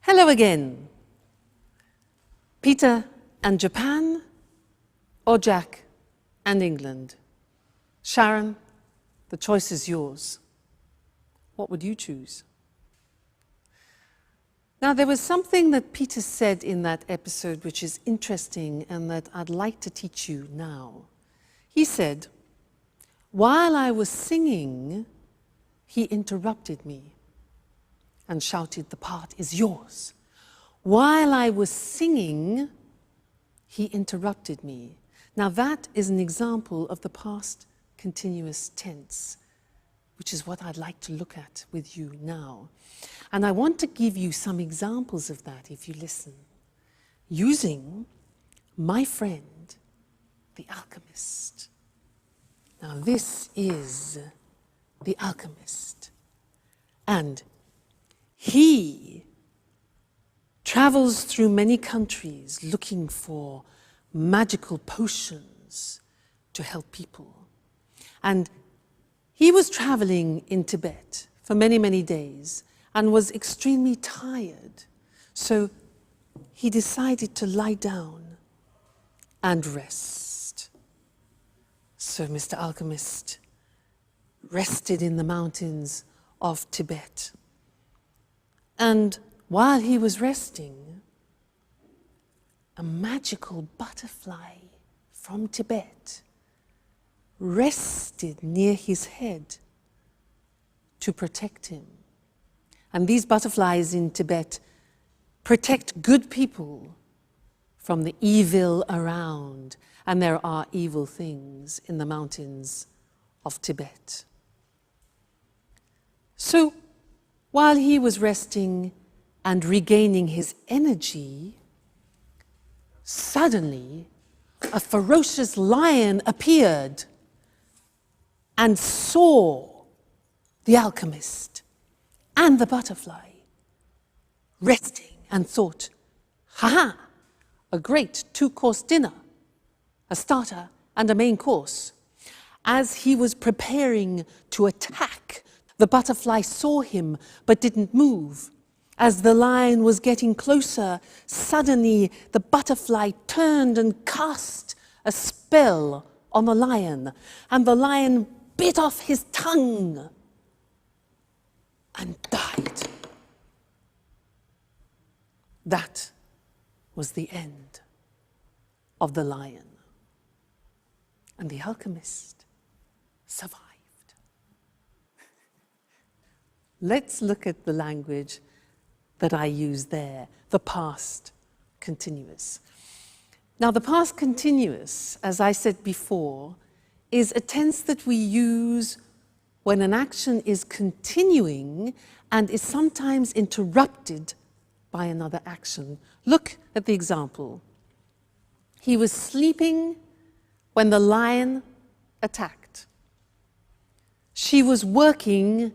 Hello again. Peter and Japan, or Jack and England? Sharon, the choice is yours. What would you choose? Now, there was something that Peter said in that episode which is interesting and that I'd like to teach you now. He said, while I was singing, he interrupted me and shouted, "The part is yours." While I was singing, he interrupted me. Now that is an example of the past continuous tense, which is what I'd like to look at with you now. And I want to give you some examples of that if you listen, using my friend, the alchemist. Now this is the alchemist. And he travels through many countries looking for magical potions to help people. And he was traveling in Tibet for many, many days and was extremely tired. So he decided to lie down and rest. So Mr. Alchemist rested in the mountains of Tibet. And while he was resting, a magical butterfly from Tibet rested near his head to protect him. And these butterflies in Tibet protect good people from the evil around. And there are evil things in the mountains of Tibet. So, while he was resting and regaining his energy, suddenly a ferocious lion appeared and saw the alchemist and the butterfly resting and thought, "Ha-ha, a great two-course dinner, a starter and a main course." As he was preparing to attack, the butterfly saw him but didn't move. As the lion was getting closer, suddenly the butterfly turned and cast a spell on the lion, and the lion bit off his tongue and died. That was the end of the lion. And the alchemist survived. Let's look at the language that I use there, the past continuous. Now, the past continuous, as I said before, is a tense that we use when an action is continuing and is sometimes interrupted by another action. Look at the example. He was sleeping when the lion attacked. She was working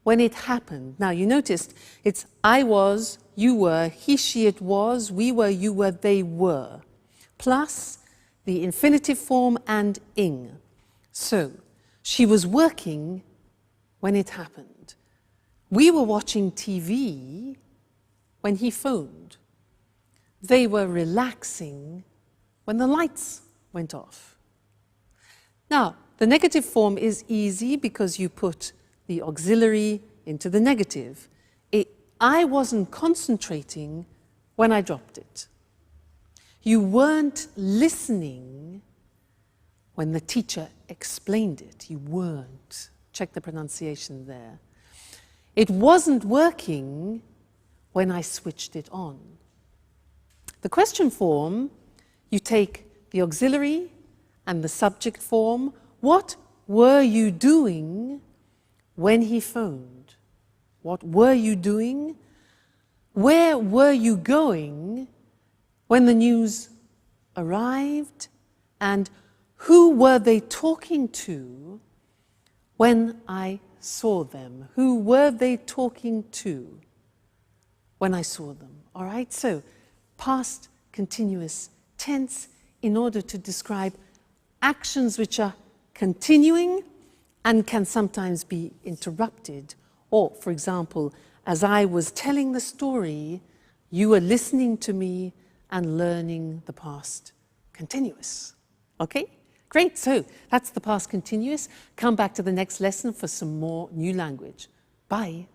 when it happened. Now, you noticed it's I was, you were, he, she, it was, we were, you were, they were, plus the infinitive form and ing. So, she was working when it happened. We were watching TV when he phoned. They were relaxing when the lights went off. Now, the negative form is easy because you put the auxiliary into the negative. I wasn't concentrating when I dropped it. You weren't listening when the teacher explained it. You weren't. Check the pronunciation there. It wasn't working when I switched it on. The question form, you take the auxiliary and the subject form. What were you doing when he phoned? What were you doing? Where were you going when the news arrived? And who were they talking to when I saw them? Who were they talking to when I saw them? All right, so past continuous tense in order to describe actions which are continuing and can sometimes be interrupted. Or, for example, as I was telling the story, You are listening to me and learning the past continuous. Okay? Great, so that's the past continuous. Come back to the next lesson for some more new language. Bye.